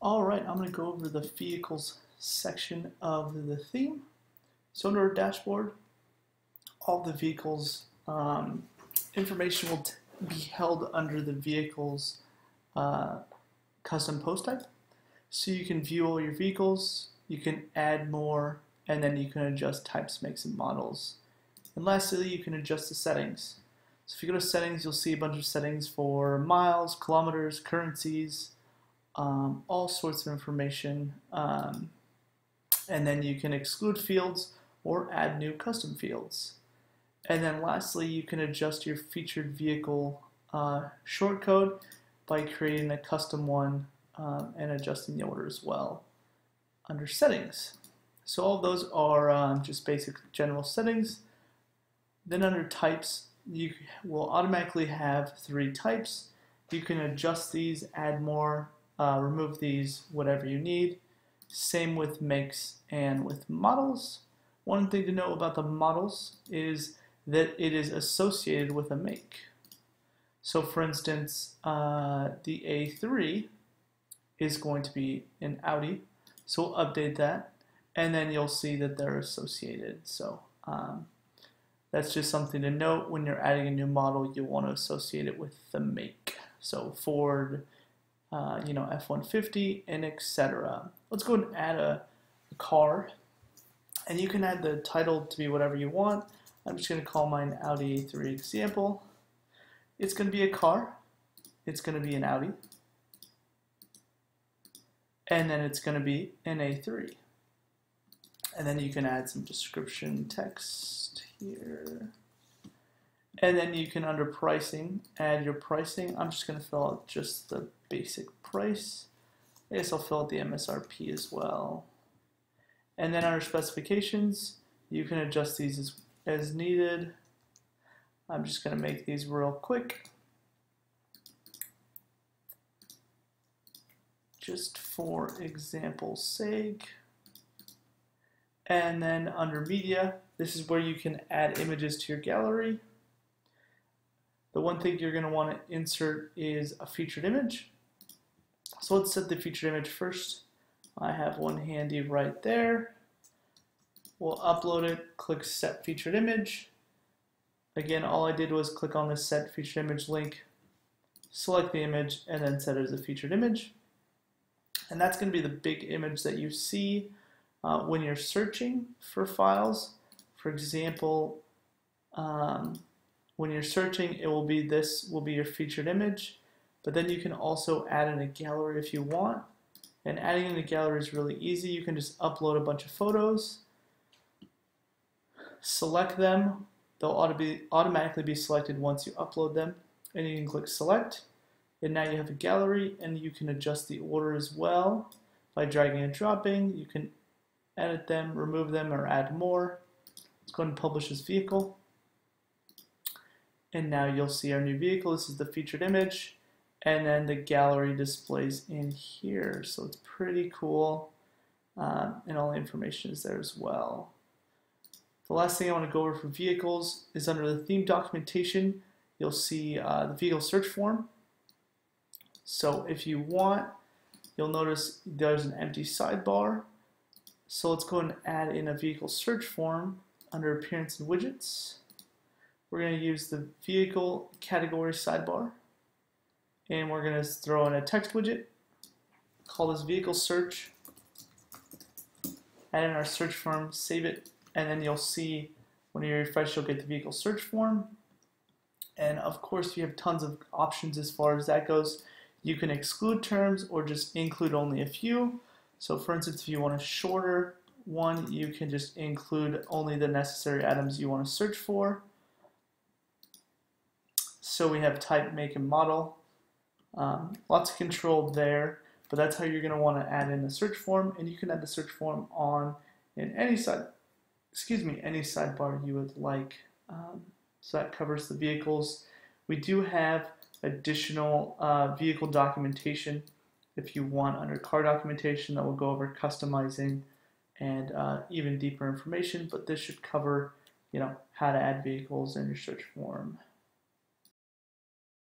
All right, I'm going to go over the vehicles section of the theme. So under our dashboard, all the vehicles information will be held under the vehicles custom post type. So you can view all your vehicles, you can add more, and then you can adjust types, makes, and models. And lastly, you can adjust the settings. So if you go to settings, you'll see a bunch of settings for miles, kilometers, currencies, all sorts of information, and then you can exclude fields or add new custom fields. And then lastly, you can adjust your featured vehicle shortcode by creating a custom one and adjusting the order as well under settings. So all those are just basic general settings. Then under types, you will automatically have 3 types. You can adjust these, add more, remove these, whatever you need. Same with makes and with models. One thing to know about the models is that it is associated with a make. So for instance, the A3 is going to be an Audi, so we'll update that, and then you'll see that they're associated. So that's just something to note. When you're adding a new model, you want to associate it with the make. So Ford, F-150, and etc. Let's go ahead and add a car, and you can add the title to be whatever you want. I'm just going to call mine Audi A3 example. It's going to be a car, it's going to be an Audi, and then it's going to be an A3. And then you can add some description text here. And then you can, under pricing, add your pricing. I'm just going to fill out just the basic price. I guess I'll fill out the MSRP as well. And then under specifications, you can adjust these as needed. I'm just going to make these real quick, just for example's sake. And then under media, this is where you can add images to your gallery. The one thing you're going to want to insert is a featured image. So let's set the featured image first. I have one handy right there. We'll upload it, click set featured image. Again, all I did was click on the set featured image link, select the image, and then set it as a featured image. And that's going to be the big image that you see when you're searching for files. For example, when you're searching, this will be your featured image, but then you can also add in a gallery if you want. And adding in a gallery is really easy. You can just upload a bunch of photos, select them. They'll automatically be selected once you upload them, and you can click select. And now you have a gallery, and you can adjust the order as well by dragging and dropping. You can edit them, remove them, or add more. Let's go ahead and publish this vehicle. And now you'll see our new vehicle. This is the featured image, and then the gallery displays in here. So it's pretty cool, and all the information is there as well. The last thing I want to go over for vehicles is under the theme documentation, you'll see the vehicle search form. So if you want, you'll notice there's an empty sidebar. So let's go ahead and add in a vehicle search form under appearance and widgets. We're going to use the vehicle category sidebar, and we're going to throw in a text widget, call this vehicle search, add in our search form, save it, and then you'll see when you refresh, you'll get the vehicle search form. And of course, you have tons of options as far as that goes. You can exclude terms or just include only a few. So for instance, if you want a shorter one, you can just include only the necessary items you want to search for. So we have type, make, and model. Lots of control there, but that's how you're going to want to add in the search form, and you can add the search form on in any any sidebar you would like. So that covers the vehicles. We do have additional vehicle documentation if you want under car documentation that will go over customizing and even deeper information, but this should cover how to add vehicles in your search form.